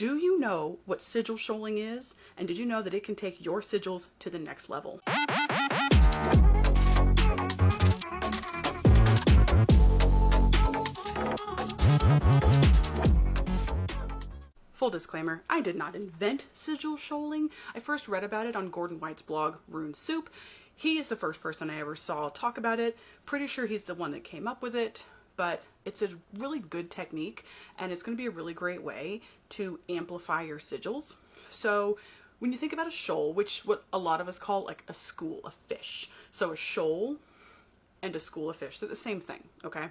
Do you know what sigil shoaling is? And did you know that it can take your sigils to the next level? Full disclaimer, I did not invent sigil shoaling. I first read about it on Gordon White's blog, Rune Soup. He is the first person I ever saw talk about it. Pretty sure he's the one that came up with it, but it's a really good technique, and it's going to be a really great way to amplify your sigils. So when you think about a shoal, which what a lot of us call like a school of fish. So a shoal and a school of fish, they're the same thing, okay?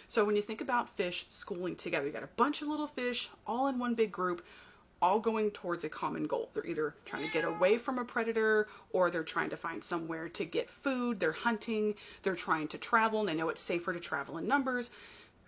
So when you think about fish schooling together, you got a bunch of little fish all in one big group, all going towards a common goal. They're either trying to get away from a predator, or they're trying to find somewhere to get food, they're hunting, they're trying to travel, and they know it's safer to travel in numbers.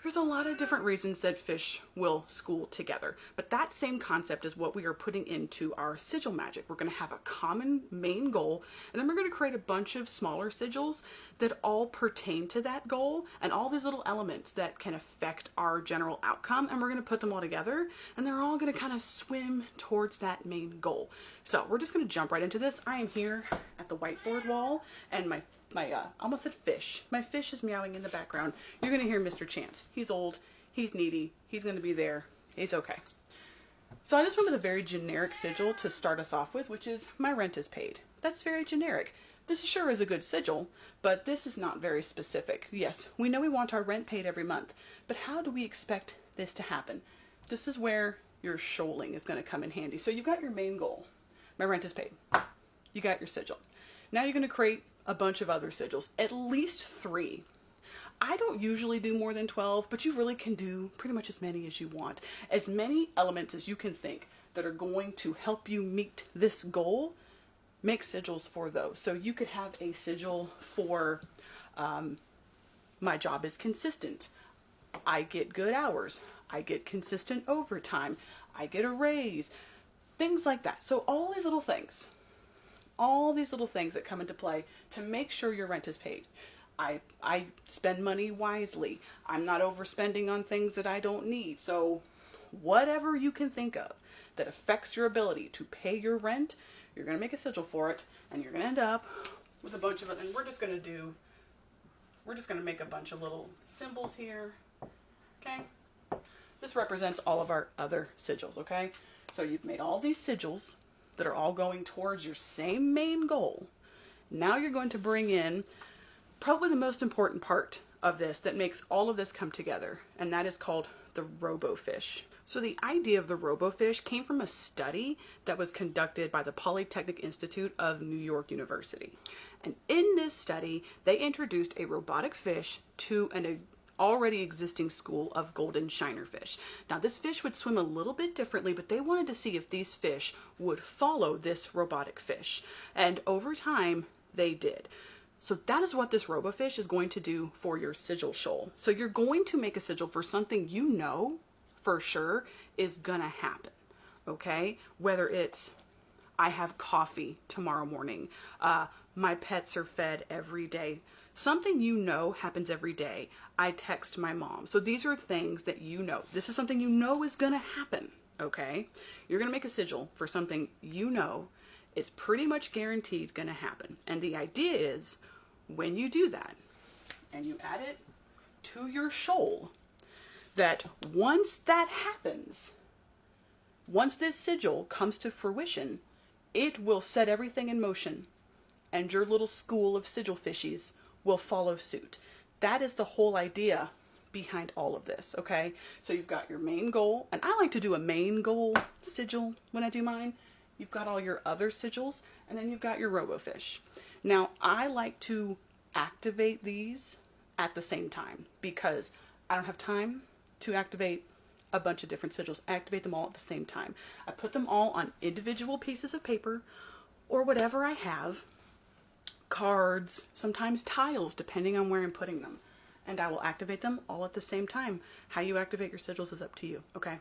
There's a lot of different reasons that fish will school together, but that same concept is what we are putting into our sigil magic. We're going to have a common main goal, and then we're going to create a bunch of smaller sigils that all pertain to that goal, and all these little elements that can affect our general outcome, and we're going to put them all together, and they're all going to kind of swim towards that main goal. So we're just going to jump right into this. I am here at the whiteboard wall, and my almost said fish. My fish is meowing in the background. You're going to hear Mr. Chance. He's old. He's needy. He's going to be there. He's okay. So I just went with a very generic sigil to start us off with, which is my rent is paid. That's very generic. This sure is a good sigil, but this is not very specific. Yes, we know we want our rent paid every month, but how do we expect this to happen? This is where your shoaling is going to come in handy. So you've got your main goal. My rent is paid. You got your sigil. Now you're going to create a bunch of other sigils, at least 3. I don't usually do more than 12, but you really can do pretty much as many as you want. As many elements as you can think that are going to help you meet this goal, make sigils for those. So you could have a sigil for my job is consistent. I get good hours. I get consistent overtime. I get a raise. Things like that. So all these little things that come into play to make sure your rent is paid. I spend money wisely. I'm not overspending on things that I don't need. So whatever you can think of that affects your ability to pay your rent, you're going to make a sigil for it, and you're going to end up with a bunch of it. And we're just going to make a bunch of little symbols here. Okay. This represents all of our other sigils. Okay. So you've made all these sigils that are all going towards your same main goal. Now you're going to bring in probably the most important part of this that makes all of this come together, and that is called the robofish. So the idea of the robofish came from a study that was conducted by the Polytechnic Institute of New York University. And in this study, they introduced a robotic fish to an already existing school of golden shiner fish. Now this fish would swim a little bit differently, but they wanted to see if these fish would follow this robotic fish. And over time, they did. So that is what this robofish is going to do for your sigil shoal. So you're going to make a sigil for something you know for sure is gonna happen, okay? Whether it's, I have coffee tomorrow morning, my pets are fed every day, something you know happens every day. I text my mom. So these are things that you know. This is something you know is going to happen, okay? You're going to make a sigil for something you know is pretty much guaranteed going to happen. And the idea is when you do that and you add it to your shoal, that once that happens, once this sigil comes to fruition, it will set everything in motion, and your little school of sigil fishies will follow suit. That is the whole idea behind all of this, okay? So you've got your main goal, and I like to do a main goal sigil when I do mine. You've got all your other sigils, and then you've got your robofish. Now, I like to activate these at the same time because I don't have time to activate a bunch of different sigils. I activate them all at the same time. I put them all on individual pieces of paper or whatever I have, cards, sometimes tiles, depending on where I'm putting them. And I will activate them all at the same time. How you activate your sigils is up to you, okay?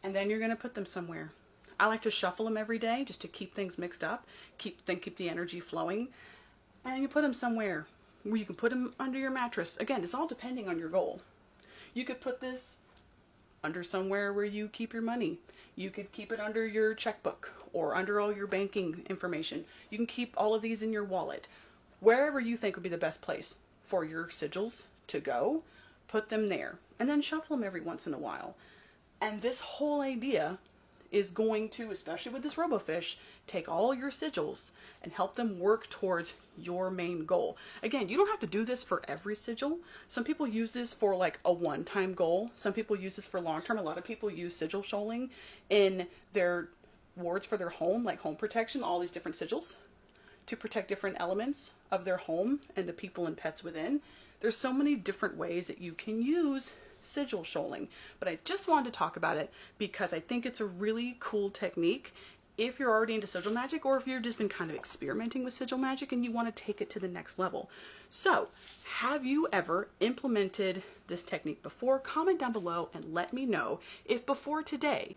And then you're going to put them somewhere. I like to shuffle them every day just to keep things mixed up, keep the energy flowing. And you put them somewhere where you can put them under your mattress. Again, it's all depending on your goal. You could put this under somewhere where you keep your money. You could keep it under your checkbook or under all your banking information. You can keep all of these in your wallet. Wherever you think would be the best place for your sigils to go, put them there. And then shuffle them every once in a while. And this whole idea is going to, especially with this RoboFish, take all your sigils and help them work towards your main goal. Again, you don't have to do this for every sigil. Some people use this for like a one-time goal. Some people use this for long-term. A lot of people use sigil shoaling in their wards for their home, like home protection, all these different sigils to protect different elements of their home and the people and pets within. There's so many different ways that you can use sigil shoaling, but I just wanted to talk about it because I think it's a really cool technique if you're already into sigil magic, or if you've just been kind of experimenting with sigil magic and you want to take it to the next level. So, have you ever implemented this technique before? Comment down below and let me know if before today